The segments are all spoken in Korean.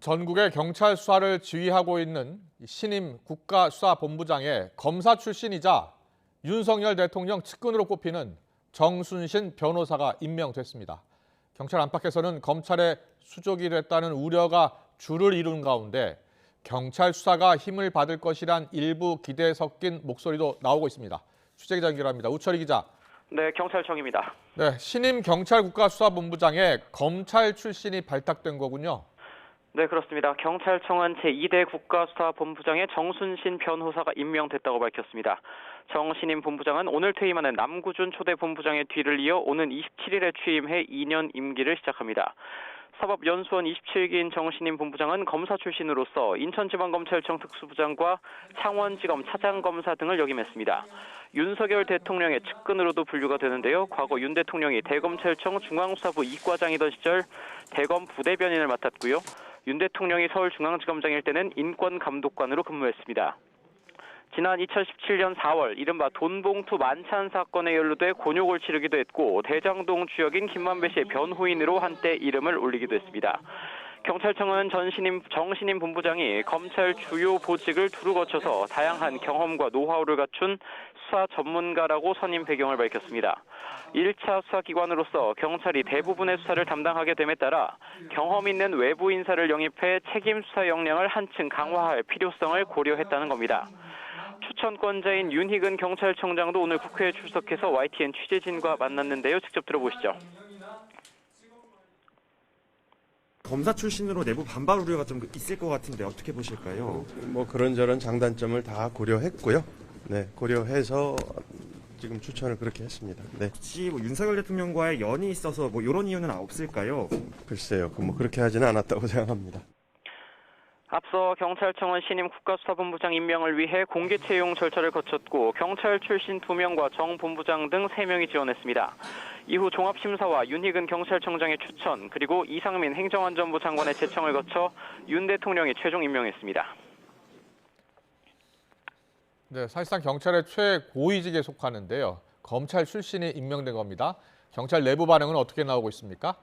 전국의 경찰 수사를 지휘하고 있는 신임 국가수사본부장에 검사 출신이자 윤석열 대통령 측근으로 꼽히는 정순신 변호사가 임명됐습니다. 경찰 안팎에서는 검찰의 수족이 됐다는 우려가 줄을 이룬 가운데 경찰 수사가 힘을 받을 것이란 일부 기대에 섞인 목소리도 나오고 있습니다. 취재기자 연결합니다. 우철희 기자. 네, 경찰청입니다. 네, 신임 경찰국가수사본부장에 검찰 출신이 발탁된 거군요. 네, 그렇습니다. 경찰청은 제2대 국가수사본부장에 정순신 변호사가 임명됐다고 밝혔습니다. 정 신임 본부장은 오늘 퇴임하는 남구준 초대 본부장의 뒤를 이어 오는 27일에 취임해 2년 임기를 시작합니다. 사법연수원 27기인 정 신임 본부장은 검사 출신으로서 인천지방검찰청 특수부장과 창원지검 차장검사 등을 역임했습니다. 윤석열 대통령의 측근으로도 분류가 되는데요. 과거 윤 대통령이 대검찰청 중앙수사부 이과장이던 시절 대검 부대변인을 맡았고요. 윤 대통령이 서울중앙지검장일 때는 인권감독관으로 근무했습니다. 지난 2017년 4월 이른바 돈봉투 만찬 사건에 연루돼 곤욕을 치르기도 했고 대장동 주역인 김만배 씨의 변호인으로 한때 이름을 올리기도 했습니다. 경찰청은 정 신임 본부장이 검찰 주요 보직을 두루 거쳐서 다양한 경험과 노하우를 갖춘 수사 전문가라고 선임 배경을 밝혔습니다. 1차 수사기관으로서 경찰이 대부분의 수사를 담당하게 됨에 따라 경험 있는 외부 인사를 영입해 책임 수사 역량을 한층 강화할 필요성을 고려했다는 겁니다. 추천권자인 윤희근 경찰청장도 오늘 국회에 출석해서 YTN 취재진과 만났는데요. 직접 들어보시죠. 검사 출신으로 내부 반발 우려가 좀 있을 것 같은데 어떻게 보실까요? 뭐 그런저런 장단점을 다 고려했고요. 네, 고려해서 지금 추천을 그렇게 했습니다. 네. 혹시 뭐 윤석열 대통령과의 연이 있어서 뭐 이런 이유는 없을까요? 글쎄요, 뭐 그렇게 하지는 않았다고 생각합니다. 앞서 경찰청은 신임 국가수사본부장 임명을 위해 공개 채용 절차를 거쳤고 경찰 출신 2명과 정 본부장 등 3명이 지원했습니다. 이후 종합심사와 윤희근 경찰청장의 추천 그리고 이상민 행정안전부 장관의 제청을 거쳐 윤 대통령이 최종 임명했습니다. 네, 사실상 경찰의 최고위직에 속하는데요. 검찰 출신이 임명된 겁니다. 경찰 내부 반응은 어떻게 나오고 있습니까?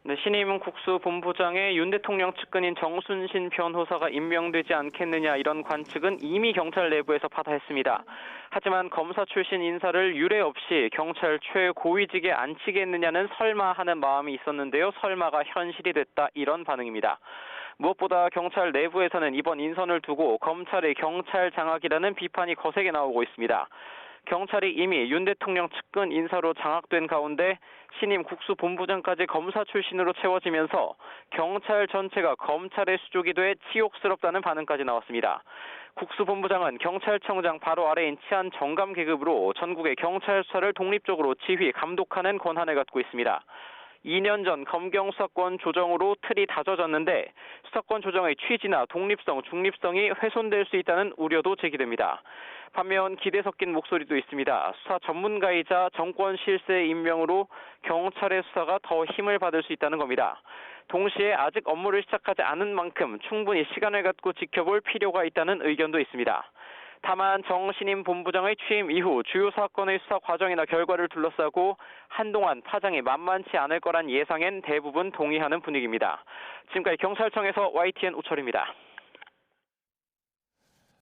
네, 신임 국수본부장에 윤 대통령 측근인 정순신 변호사가 임명되지 않겠느냐 이런 관측은 이미 경찰 내부에서 파다했습니다. 하지만 검사 출신 인사를 유례 없이 경찰 최고위직에 앉히겠느냐는 설마 하는 마음이 있었는데요. 설마가 현실이 됐다 이런 반응입니다. 무엇보다 경찰 내부에서는 이번 인선을 두고 검찰의 경찰 장악이라는 비판이 거세게 나오고 있습니다. 경찰이 이미 윤 대통령 측근 인사로 장악된 가운데 신임 국수본부장까지 검사 출신으로 채워지면서 경찰 전체가 검찰의 수족이 돼 치욕스럽다는 반응까지 나왔습니다. 국수본부장은 경찰청장 바로 아래인 치안 정감 계급으로 전국의 경찰 수사를 독립적으로 지휘, 감독하는 권한을 갖고 있습니다. 2년 전 검경 수사권 조정으로 틀이 다져졌는데 수사권 조정의 취지나 독립성, 중립성이 훼손될 수 있다는 우려도 제기됩니다. 반면 기대 섞인 목소리도 있습니다. 수사 전문가이자 정권 실세의 임명으로 경찰의 수사가 더 힘을 받을 수 있다는 겁니다. 동시에 아직 업무를 시작하지 않은 만큼 충분히 시간을 갖고 지켜볼 필요가 있다는 의견도 있습니다. 다만 정 신임 본부장의 취임 이후 주요 사건의 수사 과정이나 결과를 둘러싸고 한동안 파장이 만만치 않을 거란 예상엔 대부분 동의하는 분위기입니다. 지금까지 경찰청에서 YTN 우철입니다.